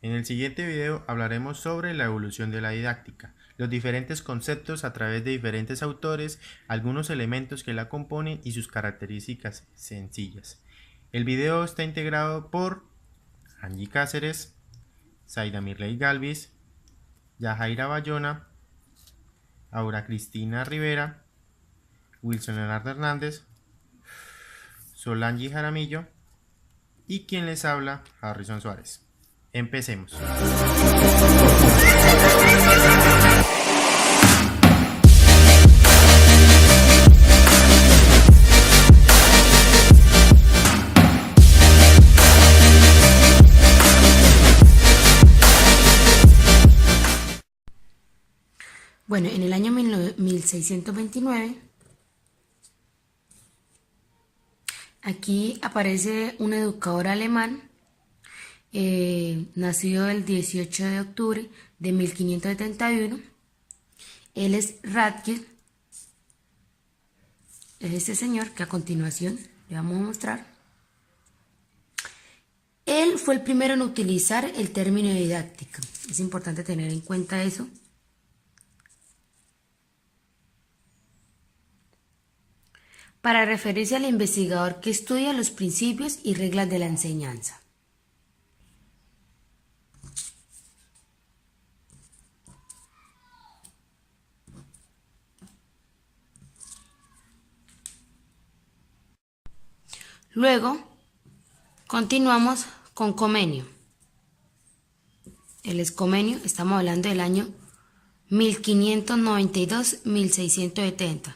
En el siguiente video hablaremos sobre la evolución de la didáctica, los diferentes conceptos a través de diferentes autores, algunos elementos que la componen y sus características sencillas. El video está integrado por Angie Cáceres, Zaida Mirley Galvis, Yajaira Bayona, Aura Cristina Rivera, Wilson Leonardo Hernández, Solange Jaramillo y quien les habla, Harrison Suárez. Empecemos. Bueno, en el año 1629, aquí aparece un educador alemán, nacido el 18 de octubre de 1571. Él es Radke, es este señor que a continuación le vamos a mostrar. Él fue el primero en utilizar el término didáctica. Es importante tener en cuenta eso. Para referirse al investigador que estudia los principios y reglas de la enseñanza. Luego, continuamos con Comenio. El Escomenio, estamos hablando del año 1592-1670.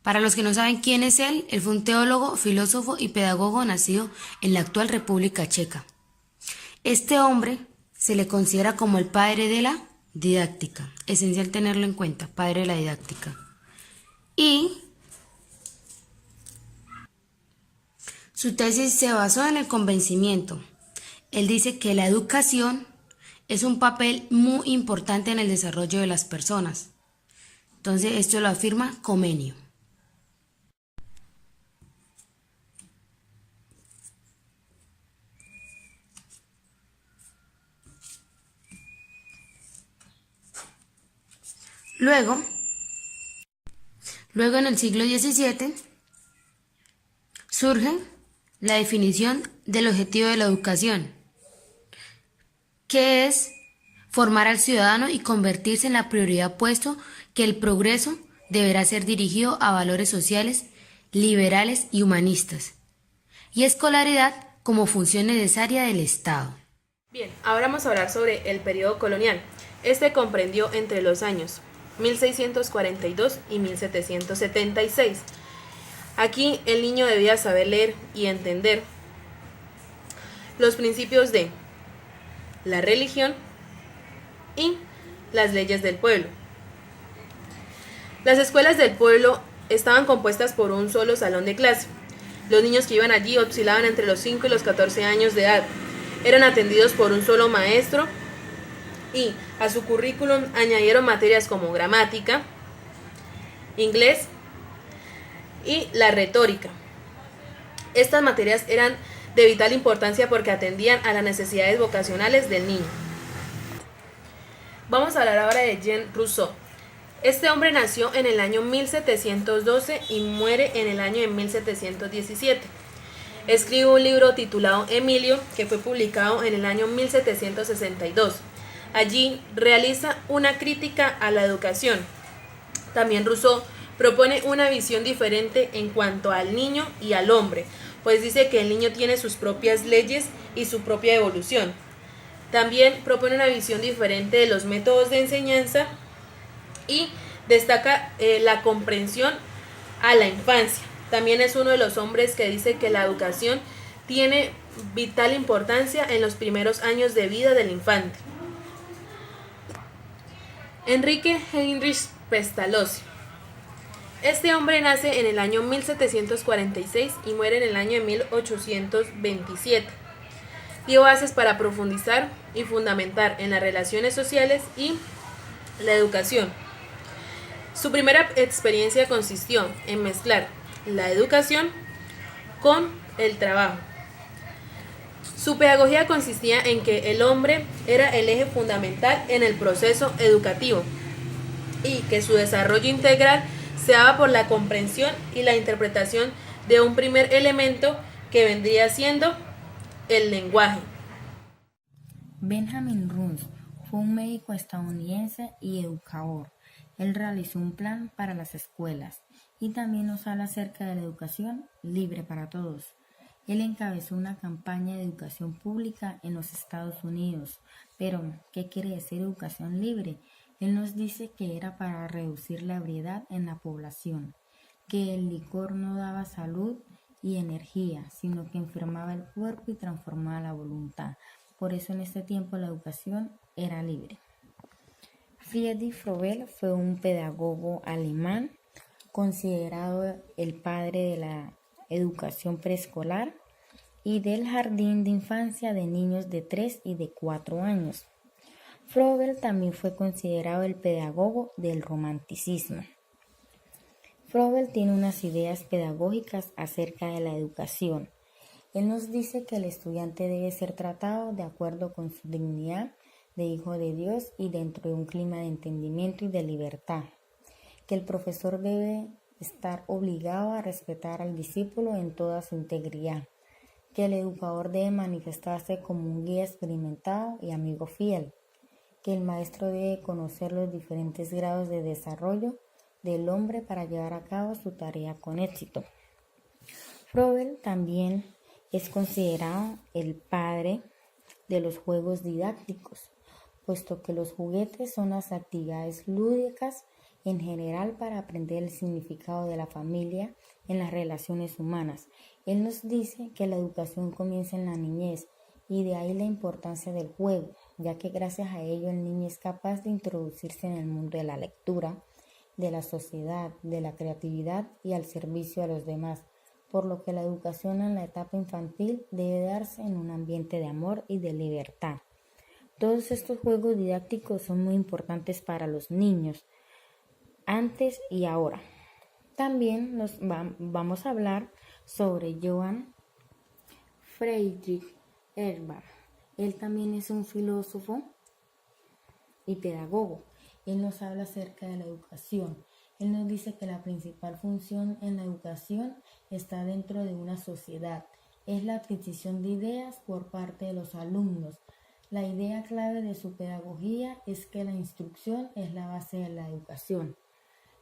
Para los que no saben quién es él fue un teólogo, filósofo y pedagogo nacido en la actual República Checa. Este hombre se le considera como el padre de la didáctica. Esencial tenerlo en cuenta, padre de la didáctica. Y su tesis se basó en el convencimiento. Él dice que la educación es un papel muy importante en el desarrollo de las personas. Entonces esto lo afirma Comenio. Luego en el siglo XVII surge la definición del objetivo de la educación, que es formar al ciudadano y convertirse en la prioridad, puesto que el progreso deberá ser dirigido a valores sociales, liberales y humanistas, y escolaridad como función necesaria del Estado. Bien, ahora vamos a hablar sobre el periodo colonial. Este comprendió entre los años 1642 y 1776. Aquí el niño debía saber leer y entender los principios de la religión y las leyes del pueblo. Las escuelas del pueblo estaban compuestas por un solo salón de clase. Los niños que iban allí oscilaban entre los 5 y los 14 años de edad. Eran atendidos por un solo maestro y a su currículum añadieron materias como gramática, inglés y la retórica. Estas materias eran de vital importancia porque atendían a las necesidades vocacionales del niño. Vamos a hablar ahora de Jean Rousseau. Este hombre nació en el año 1712 y muere en el año de 1717. Escribe un libro titulado Emilio, que fue publicado en el año 1762. Allí realiza una crítica a la educación. También Rousseau propone una visión diferente en cuanto al niño y al hombre, pues dice que el niño tiene sus propias leyes y su propia evolución. También propone una visión diferente de los métodos de enseñanza y destaca la comprensión a la infancia. También es uno de los hombres que dice que la educación tiene vital importancia en los primeros años de vida del infante. Enrique Heinrich Pestalozzi. Este hombre nace en el año 1746 y muere en el año de 1827. Dio bases para profundizar y fundamentar en las relaciones sociales y la educación. Su primera experiencia consistió en mezclar la educación con el trabajo. Su pedagogía consistía en que el hombre era el eje fundamental en el proceso educativo y que su desarrollo integral se daba por la comprensión y la interpretación de un primer elemento que vendría siendo el lenguaje. Benjamin Rush fue un médico estadounidense y educador. Él realizó un plan para las escuelas y también nos habla acerca de la educación libre para todos. Él encabezó una campaña de educación pública en los Estados Unidos. Pero, ¿qué quiere decir educación libre? Él nos dice que era para reducir la ebriedad en la población, que el licor no daba salud y energía, sino que enfermaba el cuerpo y transformaba la voluntad. Por eso en este tiempo la educación era libre. Friedrich Froebel fue un pedagogo alemán, considerado el padre de la educación preescolar y del jardín de infancia de niños de 3 y de 4 años. Froebel también fue considerado el pedagogo del romanticismo. Froebel tiene unas ideas pedagógicas acerca de la educación. Él nos dice que el estudiante debe ser tratado de acuerdo con su dignidad de hijo de Dios y dentro de un clima de entendimiento y de libertad, que el profesor debe estar obligado a respetar al discípulo en toda su integridad, que el educador debe manifestarse como un guía experimentado y amigo fiel, que el maestro debe conocer los diferentes grados de desarrollo del hombre para llevar a cabo su tarea con éxito. Froebel también es considerado el padre de los juegos didácticos, puesto que los juguetes son las actividades lúdicas en general para aprender el significado de la familia en las relaciones humanas. Él nos dice que la educación comienza en la niñez y de ahí la importancia del juego, ya que gracias a ello el niño es capaz de introducirse en el mundo de la lectura, de la sociedad, de la creatividad y al servicio a los demás, por lo que la educación en la etapa infantil debe darse en un ambiente de amor y de libertad. Todos estos juegos didácticos son muy importantes para los niños, antes y ahora. También vamos a hablar sobre Johann Friedrich Herbart. Él también es un filósofo y pedagogo. Él nos habla acerca de la educación. Él nos dice que la principal función en la educación está dentro de una sociedad. Es la adquisición de ideas por parte de los alumnos. La idea clave de su pedagogía es que la instrucción es la base de la educación.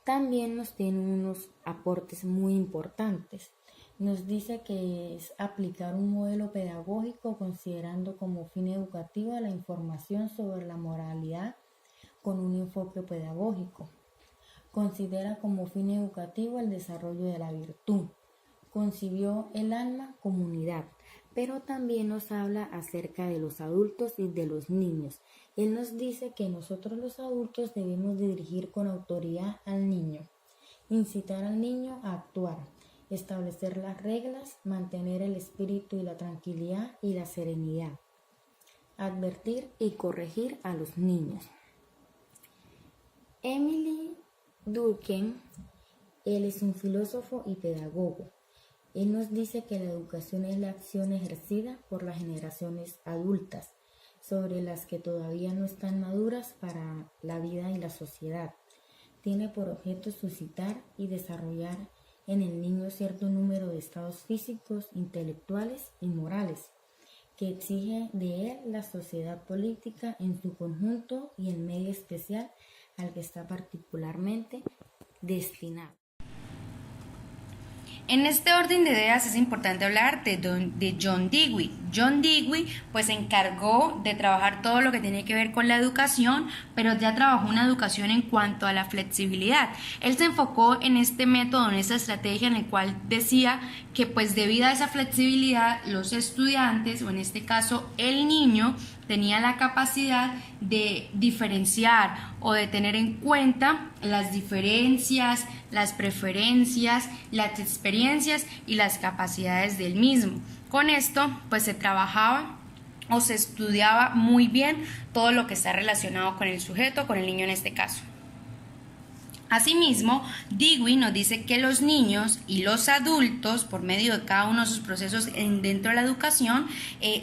También nos tiene unos aportes muy importantes. Nos dice que es aplicar un modelo pedagógico considerando como fin educativo la información sobre la moralidad con un enfoque pedagógico. Considera como fin educativo el desarrollo de la virtud. Concibió el alma como unidad, pero también nos habla acerca de los adultos y de los niños. Él nos dice que nosotros los adultos debemos dirigir con autoridad al niño, incitar al niño a actuar, establecer las reglas, mantener el espíritu y la tranquilidad y la serenidad, advertir y corregir a los niños. Emile Durkheim, él es un filósofo y pedagogo. Él nos dice que la educación es la acción ejercida por las generaciones adultas sobre las que todavía no están maduras para la vida y la sociedad. Tiene por objeto suscitar y desarrollar en el niño cierto número de estados físicos, intelectuales y morales que exige de él la sociedad política en su conjunto y el medio especial al que está particularmente destinado. En este orden de ideas es importante hablar de John Dewey. John Dewey pues se encargó de trabajar todo lo que tiene que ver con la educación, pero ya trabajó una educación en cuanto a la flexibilidad. Él se enfocó en este método, en esta estrategia en el cual decía que pues debido a esa flexibilidad los estudiantes, o en este caso el niño, tenía la capacidad de diferenciar o de tener en cuenta las diferencias, las preferencias, las experiencias y las capacidades del mismo. Con esto, pues se trabajaba o se estudiaba muy bien todo lo que está relacionado con el sujeto, con el niño en este caso. Asimismo, Dewey nos dice que los niños y los adultos, por medio de cada uno de sus procesos dentro de la educación,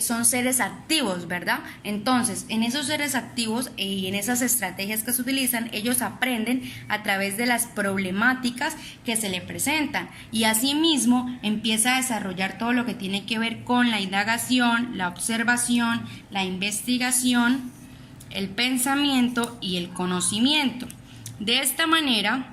son seres activos, ¿verdad? Entonces, en esos seres activos y en esas estrategias que se utilizan, ellos aprenden a través de las problemáticas que se le presentan y asimismo empieza a desarrollar todo lo que tiene que ver con la indagación, la observación, la investigación, el pensamiento y el conocimiento. De esta manera,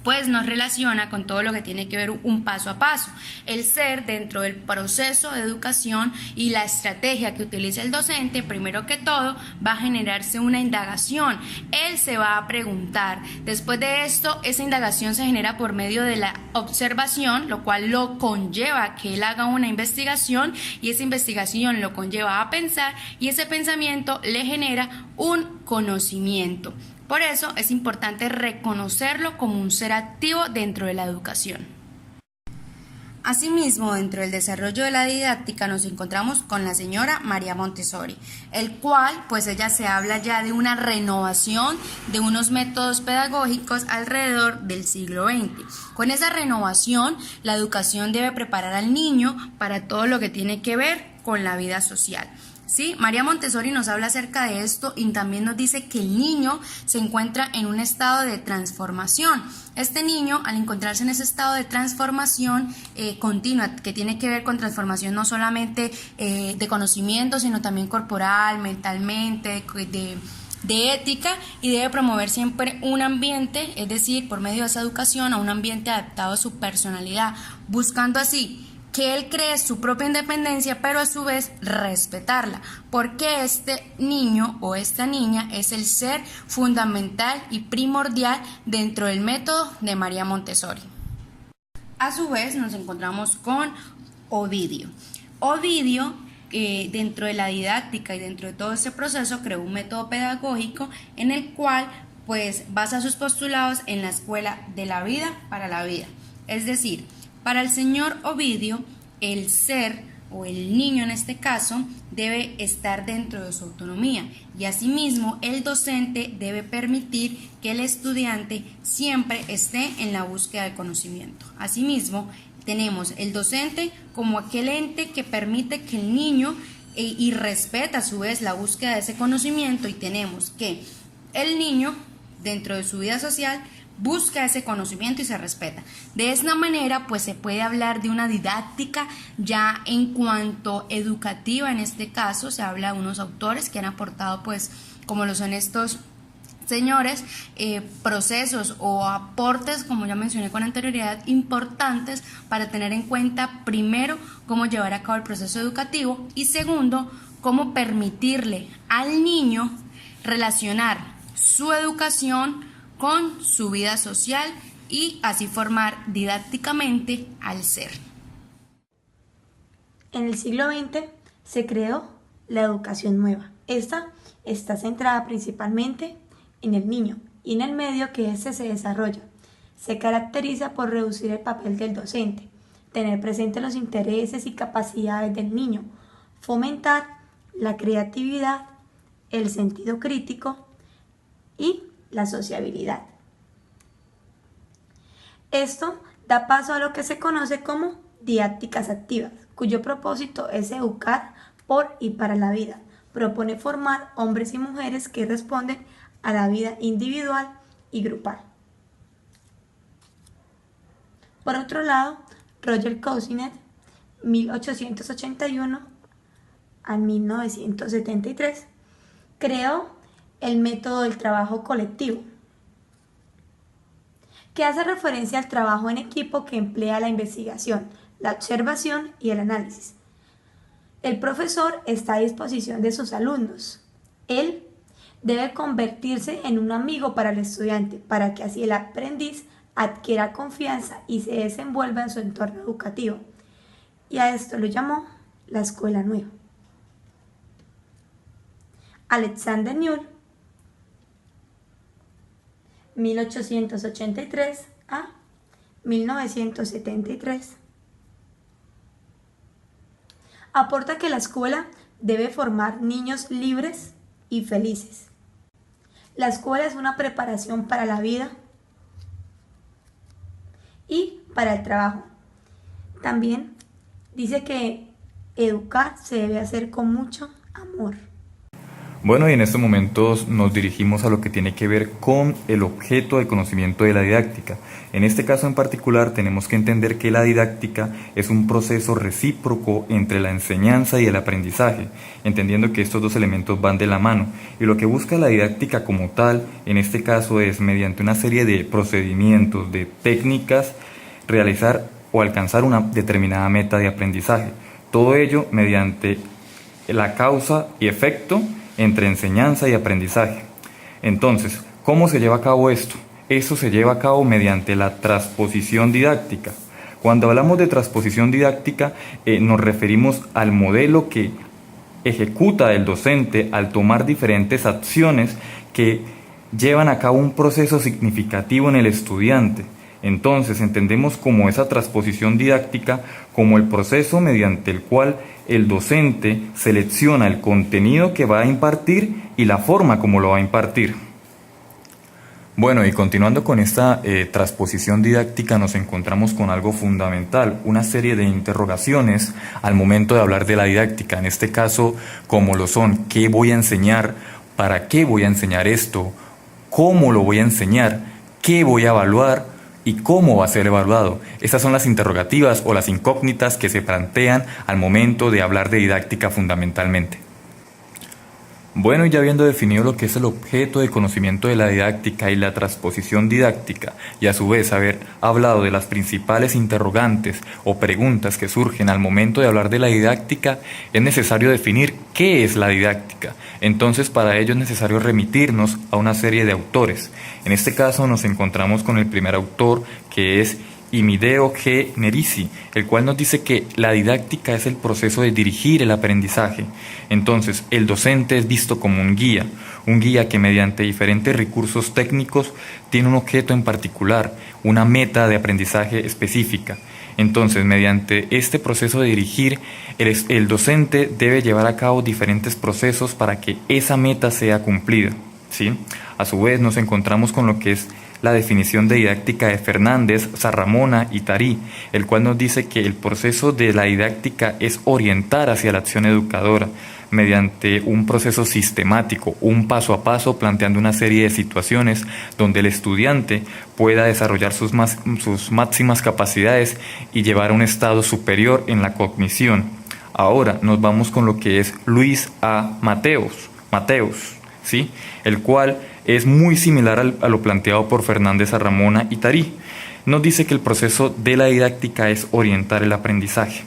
pues nos relaciona con todo lo que tiene que ver un paso a paso. El ser dentro del proceso de educación y la estrategia que utiliza el docente, primero que todo, va a generarse una indagación. Él se va a preguntar. Después de esto, esa indagación se genera por medio de la observación, lo cual lo conlleva a que él haga una investigación y esa investigación lo conlleva a pensar y ese pensamiento le genera un conocimiento. Por eso es importante reconocerlo como un ser activo dentro de la educación. Asimismo, dentro del desarrollo de la didáctica nos encontramos con la señora María Montessori, el cual, pues ella se habla ya de una renovación de unos métodos pedagógicos alrededor del siglo XX. Con esa renovación, la educación debe preparar al niño para todo lo que tiene que ver con la vida social. Sí, María Montessori nos habla acerca de esto y también nos dice que el niño se encuentra en un estado de transformación. Este niño, al encontrarse en ese estado de transformación continua, que tiene que ver con transformación no solamente de conocimiento, sino también corporal, mentalmente, de ética, y debe promover siempre un ambiente, es decir, por medio de esa educación, a un ambiente adaptado a su personalidad, buscando así que él cree su propia independencia, pero a su vez respetarla, porque este niño o esta niña es el ser fundamental y primordial dentro del método de María Montessori. A su vez nos encontramos con Ovidio. Ovidio, dentro de la didáctica y dentro de todo este proceso, creó un método pedagógico en el cual pues basa sus postulados en la escuela de la vida para la vida, es decir, para el señor Ovidio, el ser o el niño en este caso debe estar dentro de su autonomía y asimismo el docente debe permitir que el estudiante siempre esté en la búsqueda del conocimiento. Asimismo, tenemos el docente como aquel ente que permite que el niño y respeta a su vez la búsqueda de ese conocimiento, y tenemos que el niño dentro de su vida social busca ese conocimiento y se respeta. De esta manera, pues se puede hablar de una didáctica ya en cuanto educativa. En este caso, se habla de unos autores que han aportado, pues, como lo son estos señores, procesos o aportes, como ya mencioné con anterioridad, importantes para tener en cuenta, primero, cómo llevar a cabo el proceso educativo y segundo, cómo permitirle al niño relacionar su educación con su vida social y así formar didácticamente al ser. En el siglo XX se creó la educación nueva. Esta está centrada principalmente en el niño y en el medio que éste se desarrolla. Se caracteriza por reducir el papel del docente, tener presente los intereses y capacidades del niño, fomentar la creatividad, el sentido crítico y la sociabilidad. Esto da paso a lo que se conoce como didácticas activas, cuyo propósito es educar por y para la vida. Propone formar hombres y mujeres que responden a la vida individual y grupal. Por otro lado, Roger Cousinet, 1881 a 1973, creó el método del trabajo colectivo, que hace referencia al trabajo en equipo que emplea la investigación, la observación y el análisis. El profesor está a disposición de sus alumnos. Él debe convertirse en un amigo para el estudiante, para que así el aprendiz adquiera confianza y se desenvuelva en su entorno educativo. Y a esto lo llamó la escuela nueva. Alexander Newell, 1883 a 1973. Aporta que la escuela debe formar niños libres y felices. La escuela es una preparación para la vida y para el trabajo. También dice que educar se debe hacer con mucho amor. Bueno, y en estos momentos nos dirigimos a lo que tiene que ver con el objeto de conocimiento de la didáctica. En este caso en particular tenemos que entender que la didáctica es un proceso recíproco entre la enseñanza y el aprendizaje, entendiendo que estos dos elementos van de la mano. Y lo que busca la didáctica como tal, en este caso es mediante una serie de procedimientos, de técnicas, realizar o alcanzar una determinada meta de aprendizaje. Todo ello mediante la causa y efecto entre enseñanza y aprendizaje. Entonces, ¿cómo se lleva a cabo esto? Esto se lleva a cabo mediante la transposición didáctica. Cuando hablamos de transposición didáctica, nos referimos al modelo que ejecuta el docente al tomar diferentes acciones que llevan a cabo un proceso significativo en el estudiante. Entonces, entendemos como esa transposición didáctica como el proceso mediante el cual el docente selecciona el contenido que va a impartir y la forma como lo va a impartir. Bueno, y continuando con esta transposición didáctica nos encontramos con algo fundamental, una serie de interrogaciones al momento de hablar de la didáctica, en este caso como lo son: ¿qué voy a enseñar? ¿Para qué voy a enseñar esto? ¿Cómo lo voy a enseñar? ¿Qué voy a evaluar? ¿Y cómo va a ser evaluado? Estas son las interrogativas o las incógnitas que se plantean al momento de hablar de didáctica fundamentalmente. Bueno, y ya habiendo definido lo que es el objeto de conocimiento de la didáctica y la transposición didáctica, y a su vez haber hablado de las principales interrogantes o preguntas que surgen al momento de hablar de la didáctica, es necesario definir qué es la didáctica. Entonces, para ello es necesario remitirnos a una serie de autores. En este caso nos encontramos con el primer autor, que es Amedeo G. Nerisi, el cual nos dice que la didáctica es el proceso de dirigir el aprendizaje. Entonces, el docente es visto como un guía que mediante diferentes recursos técnicos tiene un objeto en particular, una meta de aprendizaje específica. Entonces, mediante este proceso de dirigir, el docente debe llevar a cabo diferentes procesos para que esa meta sea cumplida, ¿sí? A su vez, nos encontramos con lo que es la definición de didáctica de Fernández, Sarramona y Tarí, el cual nos dice que el proceso de la didáctica es orientar hacia la acción educadora mediante un proceso sistemático, un paso a paso, planteando una serie de situaciones donde el estudiante pueda desarrollar sus máximas capacidades y llevar a un estado superior en la cognición. Ahora nos vamos con lo que es Luis A. Mateus, ¿sí? El cual es muy similar a lo planteado por Fernández, Sarramona y Tarí. Nos dice que el proceso de la didáctica es orientar el aprendizaje.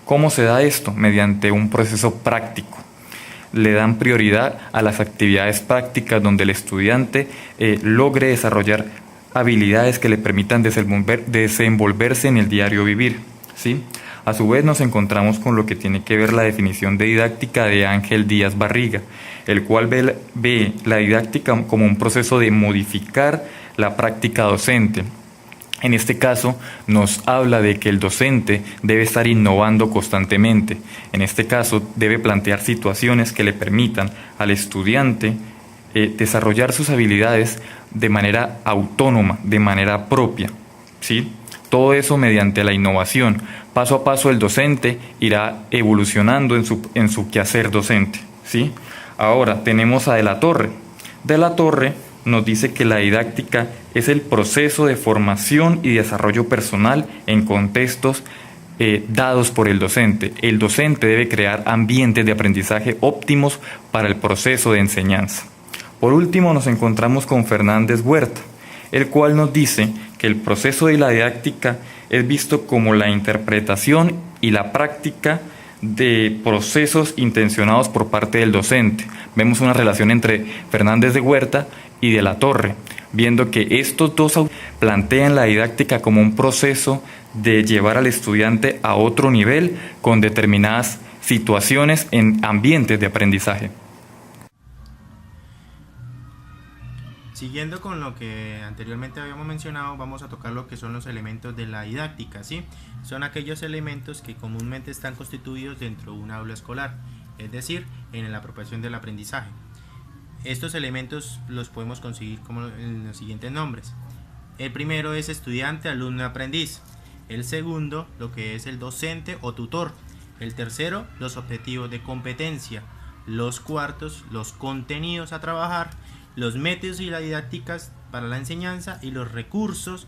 ¿Cómo se da esto? Mediante un proceso práctico. Le dan prioridad a las actividades prácticas donde el estudiante logre desarrollar habilidades que le permitan desenvolverse en el diario vivir, ¿sí? A su vez nos encontramos con lo que tiene que ver la definición de didáctica de Ángel Díaz Barriga, el cual ve la didáctica como un proceso de modificar la práctica docente. En este caso nos habla de que el docente debe estar innovando constantemente. En este caso debe plantear situaciones que le permitan al estudiante desarrollar sus habilidades de manera autónoma, de manera propia, ¿sí? Todo eso mediante la innovación. Paso a paso el docente irá evolucionando en su quehacer docente, ¿sí? Ahora tenemos a De la Torre. De la Torre nos dice que la didáctica es el proceso de formación y desarrollo personal en contextos dados por el docente. El docente debe crear ambientes de aprendizaje óptimos para el proceso de enseñanza. Por último nos encontramos con Fernández Huerta, el cual nos dice que el proceso de la didáctica es visto como la interpretación y la práctica de procesos intencionados por parte del docente. Vemos una relación entre Fernández de Huerta y De la Torre, viendo que estos dos plantean la didáctica como un proceso de llevar al estudiante a otro nivel con determinadas situaciones en ambientes de aprendizaje. Siguiendo con lo que anteriormente habíamos mencionado, vamos a tocar lo que son los elementos de la didáctica, ¿sí? Son aquellos elementos que comúnmente están constituidos dentro de un aula escolar, es decir, en la apropiación del aprendizaje. Estos elementos los podemos conseguir como en los siguientes nombres: El primero es estudiante, alumno, aprendiz. El segundo, lo que es el docente o tutor. El tercero, los objetivos de competencia. Los cuartos, los contenidos a trabajar, los métodos y las didácticas para la enseñanza y los recursos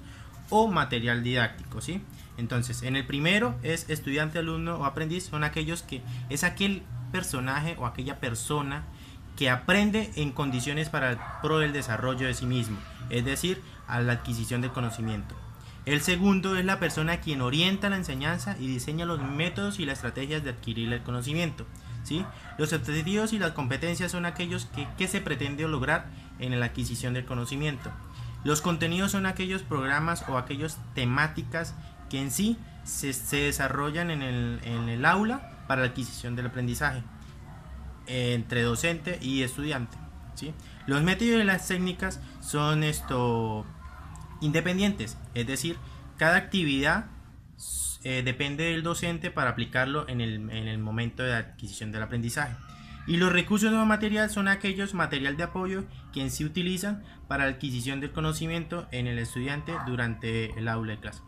o material didáctico, ¿sí? Entonces, en el primero es estudiante, alumno o aprendiz, son aquellos que es aquel personaje o aquella persona que aprende en condiciones para el pro del desarrollo de sí mismo, es decir, a la adquisición del conocimiento. El segundo es la persona quien orienta la enseñanza y diseña los métodos y las estrategias de adquirir el conocimiento, ¿sí? Los objetivos y las competencias son aquellos que se pretende lograr en la adquisición del conocimiento. Los contenidos son aquellos programas o aquellas temáticas que en sí se desarrollan en el aula para la adquisición del aprendizaje entre docente y estudiante, ¿sí? Los métodos y las técnicas son independientes, es decir, cada actividad depende del docente para aplicarlo en el momento de adquisición del aprendizaje. Y los recursos no materiales son aquellos material de apoyo que en sí utilizan para la adquisición del conocimiento en el estudiante durante el aula de clase.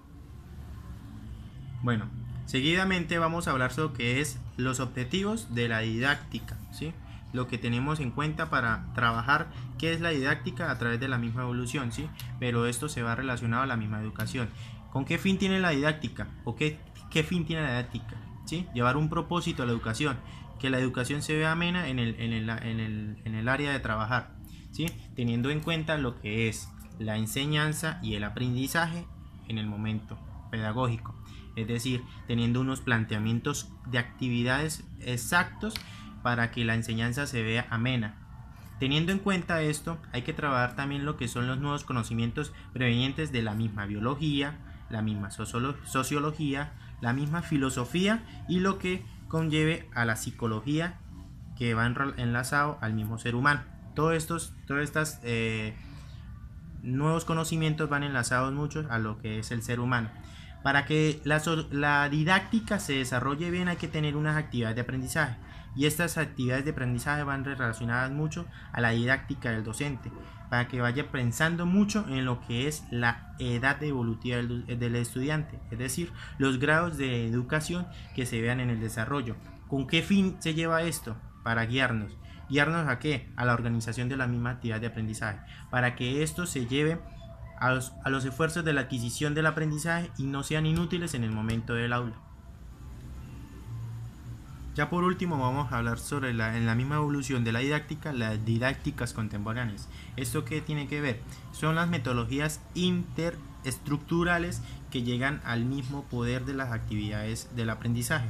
Bueno, seguidamente vamos a hablar sobre lo que es los objetivos de la didáctica, ¿sí? Lo que tenemos en cuenta para trabajar qué es la didáctica a través de la misma evolución, ¿sí? Pero esto se va relacionado a la misma educación. ¿Con qué fin tiene la didáctica? ¿O qué fin tiene la didáctica? ¿Sí? Llevar un propósito a la educación, que la educación se vea amena en el área de trabajar, ¿sí? Teniendo en cuenta lo que es la enseñanza y el aprendizaje en el momento pedagógico, es decir, teniendo unos planteamientos de actividades exactos para que la enseñanza se vea amena. Teniendo en cuenta esto, hay que trabajar también lo que son los nuevos conocimientos provenientes de la misma biología, la misma sociología, la misma filosofía y lo que conlleve a la psicología, que va enlazado al mismo ser humano. Todos estos nuevos conocimientos van enlazados mucho a lo que es el ser humano. Para que la didáctica se desarrolle bien hay que tener unas actividades de aprendizaje, y estas actividades de aprendizaje van relacionadas mucho a la didáctica del docente, para que vaya pensando mucho en lo que es la edad evolutiva del estudiante, es decir, los grados de educación que se vean en el desarrollo. ¿Con qué fin se lleva esto? Para guiarnos. ¿Guiarnos a qué? A la organización de la misma actividad de aprendizaje, para que esto se lleve a los esfuerzos de la adquisición del aprendizaje y no sean inútiles en el momento del aula. Ya por último vamos a hablar sobre en la misma evolución de la didáctica, las didácticas contemporáneas. ¿Esto qué tiene que ver? Son las metodologías interestructurales que llegan al mismo poder de las actividades del aprendizaje.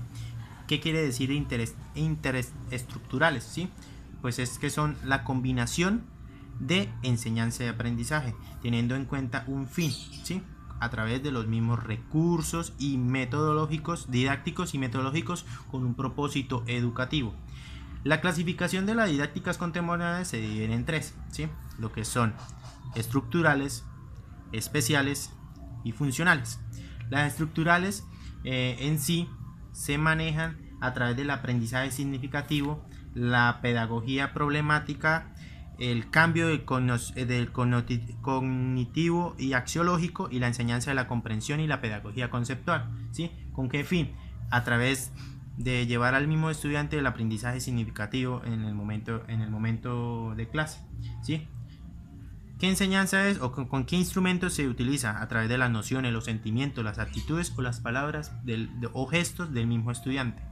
¿Qué quiere decir interestructurales? ¿Sí? Pues es que son la combinación de enseñanza y aprendizaje, teniendo en cuenta un fin, ¿sí? A través de los mismos recursos y metodológicos, didácticos y metodológicos, con un propósito educativo. La clasificación de las didácticas contemporáneas se divide en tres, ¿sí? Lo que son estructurales, especiales y funcionales. Las estructurales en sí se manejan a través del aprendizaje significativo, la pedagogía problemática, el cambio del cognitivo y axiológico, y la enseñanza de la comprensión y la pedagogía conceptual, ¿sí? ¿Con qué fin? A través de llevar al mismo estudiante el aprendizaje significativo en el momento de clase, ¿sí? ¿Qué enseñanza es o con qué instrumentos se utiliza? A través de las nociones, los sentimientos, las actitudes o las palabras o gestos del mismo estudiante.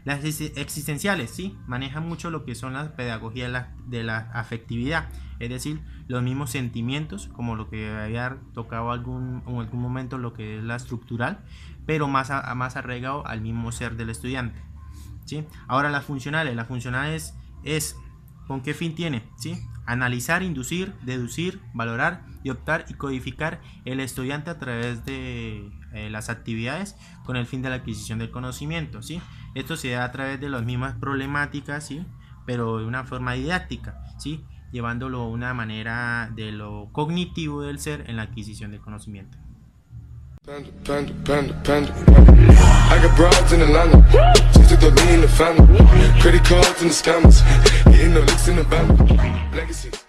Las existenciales, ¿sí? Manejan mucho lo que son las pedagogías de la afectividad, es decir, los mismos sentimientos, como lo que había tocado en algún momento, lo que es la estructural, pero más arraigado al mismo ser del estudiante, ¿sí? Ahora las funcionales es ¿con qué fin tiene? ¿Sí? Analizar, inducir, deducir, valorar y optar y codificar el estudiante a través de las actividades con el fin de la adquisición del conocimiento, ¿sí? Esto se da a través de las mismas problemáticas, ¿sí? Pero de una forma didáctica, ¿sí? Llevándolo a una manera de lo cognitivo del ser en la adquisición del conocimiento. I got broads in Atlanta, just to throw me in the family. Credit cards and the scammers, hitting the licks in the band. Legacies.